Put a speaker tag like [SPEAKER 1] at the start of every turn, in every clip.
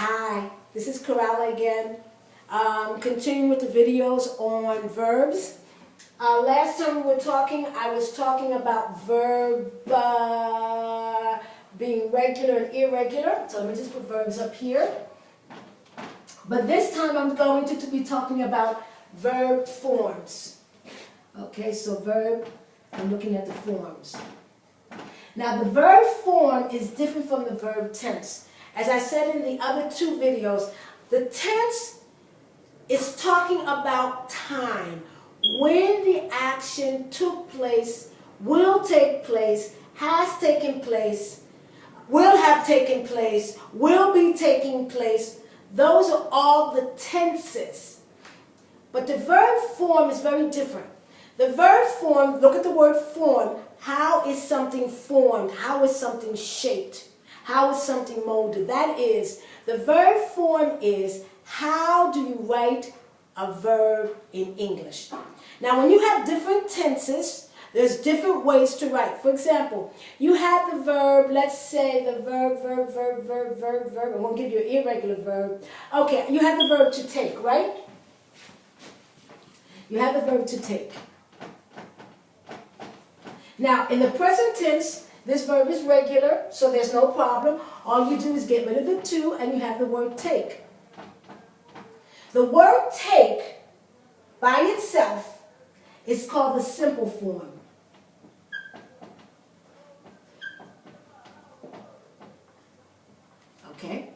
[SPEAKER 1] Hi, this is Coralla again. Continuing with the videos on verbs. Last time we were talking, I was talking about verb being regular and irregular. So let me just put verbs up here. But this time I'm going to be talking about verb forms. Okay, so verb, I'm looking at the forms. Now the verb form is different from the verb tense. As I said in the other two videos, the tense is talking about time. When the action took place, will take place, has taken place, will have taken place, will be taking place. Those are all the tenses. But the verb form is very different. The verb form, look at the word form. How is something formed? How is something shaped? How is something molded? That is, the verb form is how do you write a verb in English. Now when you have different tenses, there's different ways to write. For example, you have the verb, let's say the verb, I'm going to give you an irregular verb. Okay, you have the verb to take, right? You have the verb to take. Now, in the present tense, this verb is regular, so there's no problem. All you do is get rid of the to, and you have the word take. The word take, by itself, is called the simple form. Okay?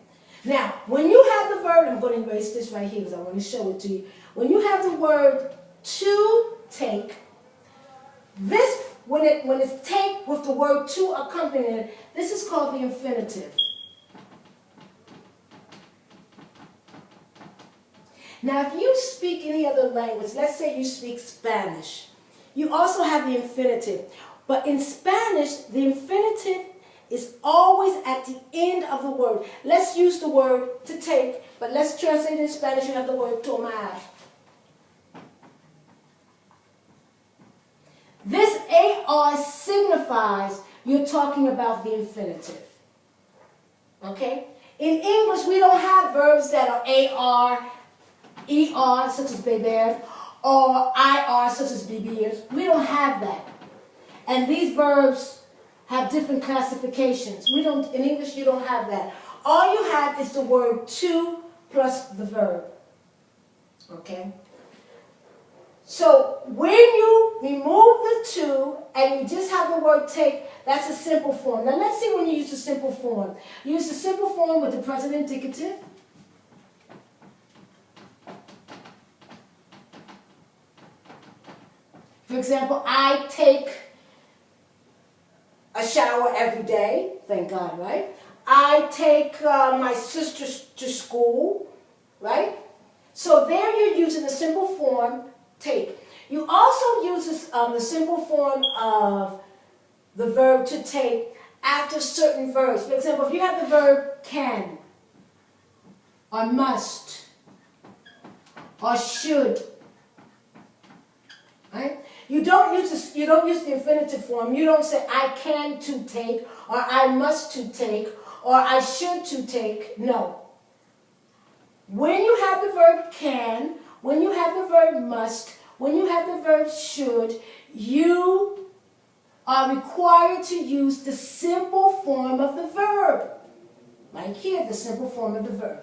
[SPEAKER 1] Now, when you have the verb, I'm going to erase this right here because I want to show it to you. When you have the word to take, this when it's take with the word to accompanying it, this is called the infinitive. Now, if you speak any other language, let's say you speak Spanish, you also have the infinitive. But in Spanish, the infinitive is always at the end of the word. Let's use the word to take, but let's translate it in Spanish. You have the word tomar. This AR signifies you're talking about the infinitive. Okay? In English, we don't have verbs that are AR, ER, such as beber, or IR, such as beber. We don't have that. And these verbs have different classifications. In English, you don't have that. All you have is the word to plus the verb. Okay? So when you remove the to and you just have the word take, that's a simple form. Now let's see when you use the simple form. You use the simple form with the present indicative. For example, I take a shower every day. Thank God, right? I take my sister to school, right? So there you're using the simple form, take. You also use the simple form of the verb to take after certain verbs. For example, if you have the verb can, or must, or should, right? You don't use the infinitive form. You don't say I can to take, or I must to take, or I should to take. No. When you have the verb can, when you have the verb must, when you have the verb should, you are required to use the simple form of the verb. Like here, the simple form of the verb.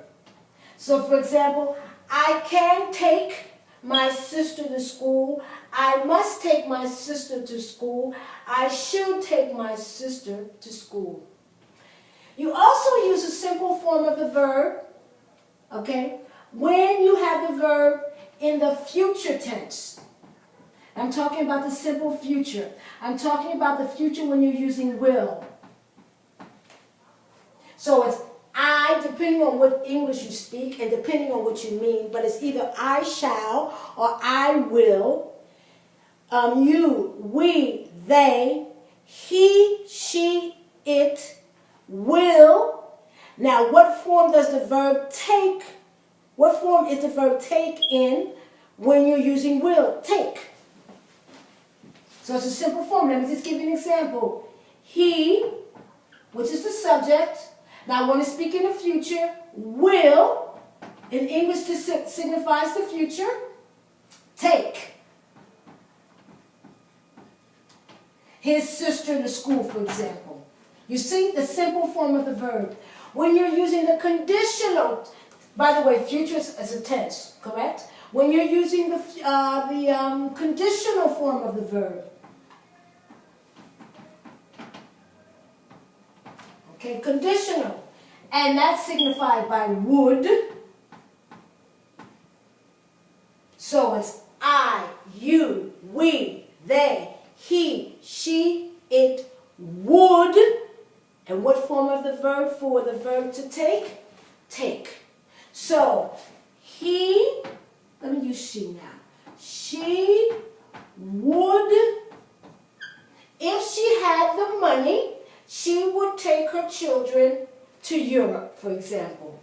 [SPEAKER 1] So for example, I can take my sister to school. I must take my sister to school. I should take my sister to school. You also use a simple form of the verb, okay, when you have the verb in the future tense. I'm talking about the simple future. I'm talking about the future when you're using will. So it's I, depending on what English you speak and depending on what you mean, but it's either I shall or I will. You, we, they, he, she, it, will. Now, what form does the verb take? What form is the verb take in when you're using will? Take. So it's a simple form. Let me just give you an example. He, which is the subject, Now, I want to speak in the future. Will, in English, this signifies the future. Take his sister to school, for example. You see the simple form of the verb. When you're using the conditional, by the way, future is a tense, correct? When you're using the conditional form of the verb, okay, conditional, and that's signified by would. So it's I, you, we, they, he, she, it would. And what form of the verb for the verb to take? Take. So, he, let me use she now. She would, if she had the money, she would take her children to Europe, for example.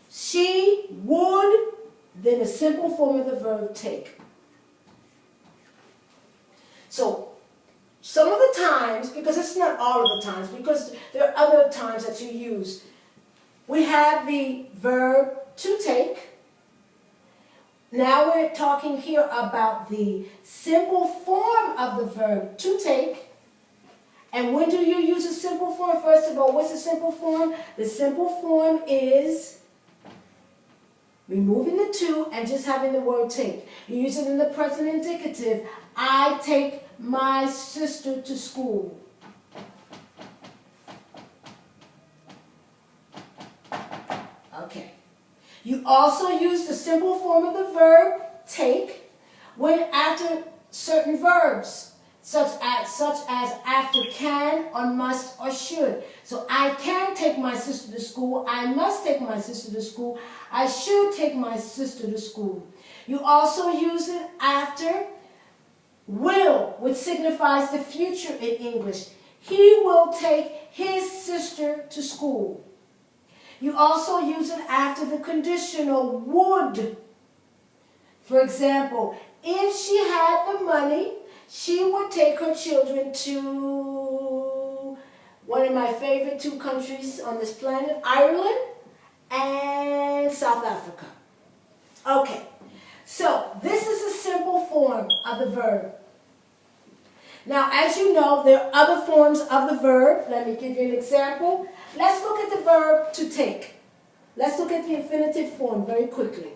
[SPEAKER 1] She would, then a simple form of the verb take. So, some of the times, because it's not all of the times, because there are other times that you use, we have the verb to take. Now we're talking here about the simple form of the verb to take. And when do you use a simple form? First of all, what's the simple form? The simple form is removing the to and just having the word take. You use it in the present indicative. I take my sister to school. Okay. You also use the simple form of the verb take when after certain verbs, such as after can or must or should. So I can take my sister to school. I must take my sister to school. I should take my sister to school. You also use it after will, which signifies the future in English. He will take his sister to school. You also use it after the conditional would. For example, if she had the money, she would take her children to one of my favorite two countries on this planet, Ireland and South Africa. Okay. So, this is a simple form of the verb. Now, as you know, there are other forms of the verb. Let me give you an example. Let's look at the verb to take. Let's look at the infinitive form very quickly.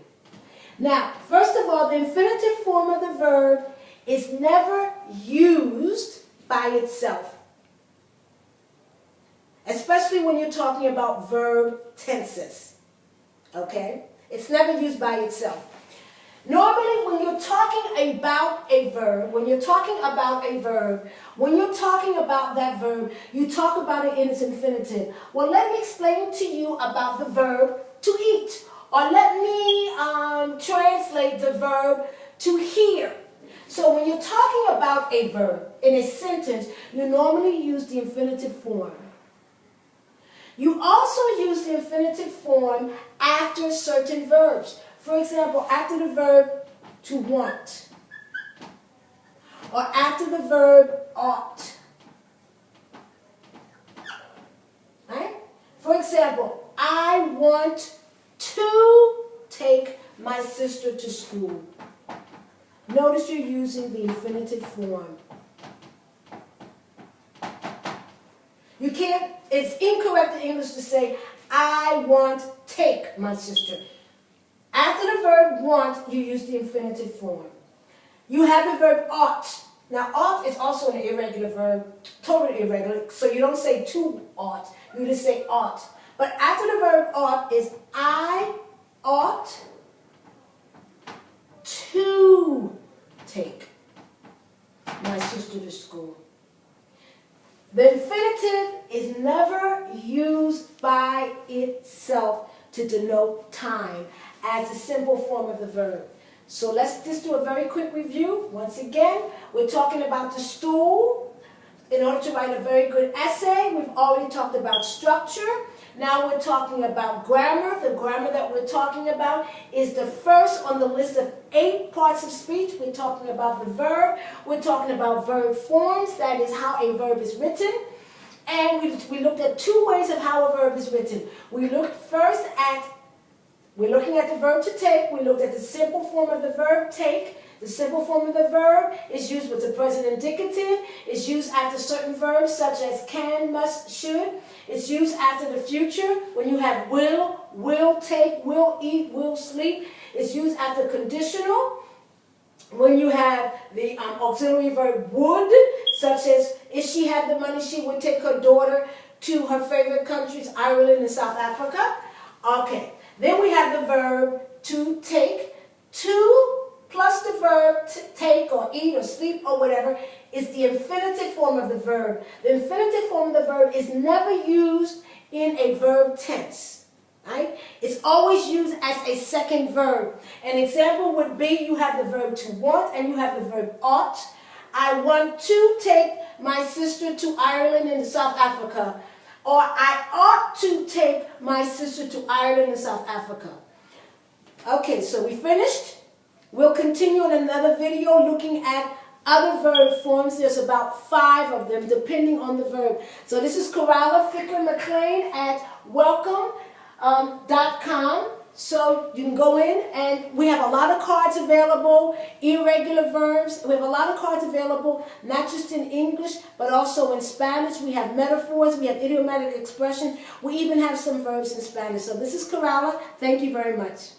[SPEAKER 1] Now, first of all, the infinitive form of the verb is never used by itself. Especially when you're talking about verb tenses. Okay? It's never used by itself. Normally, when you're talking about a verb, when you're talking about that verb, you talk about it in its infinitive. Well, let me explain to you about the verb to eat. Or let me translate the verb to hear. So when you're talking about a verb in a sentence, you normally use the infinitive form. You also use the infinitive form after certain verbs. For example, after the verb to want, or after the verb ought. Right? For example, I want to take my sister to school. Notice you're using the infinitive form. You can't, it's incorrect in English to say, I want take my sister. After the verb want, you use the infinitive form. You have the verb ought. Now, ought is also an irregular verb, totally irregular, so you don't say to ought, you just say ought. But after the verb ought is I ought to take my sister to school. The infinitive is never used by itself to denote time as a simple form of the verb. So let's just do a very quick review. Once again, we're talking about the stool. In order to write a very good essay, we've already talked about structure. Now we're talking about grammar. The grammar that we're talking about is the first on the list of 8 parts of speech. We're talking about the verb. We're talking about verb forms. That is how a verb is written. And we looked at two ways of how a verb is written. We looked first at, we're looking at the verb to take. We looked at the simple form of the verb take. The simple form of the verb is used with the present indicative. It's used after certain verbs such as can, must, should. It's used after the future when you have will take, will eat, will sleep. It's used after conditional when you have the auxiliary verb would, such as if she had the money, she would take her daughter to her favorite countries, Ireland and South Africa. Okay, then we have the verb to take. To plus the verb to take or eat or sleep or whatever is the infinitive form of the verb. The infinitive form of the verb is never used in a verb tense. Right? It's always used as a second verb. An example would be you have the verb to want and you have the verb ought. I want to take my sister to Ireland and South Africa. Or I ought to take my sister to Ireland and South Africa. Okay, so we finished. We'll continue in another video looking at other verb forms. There's about 5 of them depending on the verb. So this is Coralla Fickler McLean at welcome.com. So you can go in and we have a lot of cards available, irregular verbs. We have a lot of cards available, not just in English, but also in Spanish. We have metaphors, we have idiomatic expressions. We even have some verbs in Spanish. So this is Coralla. Thank you very much.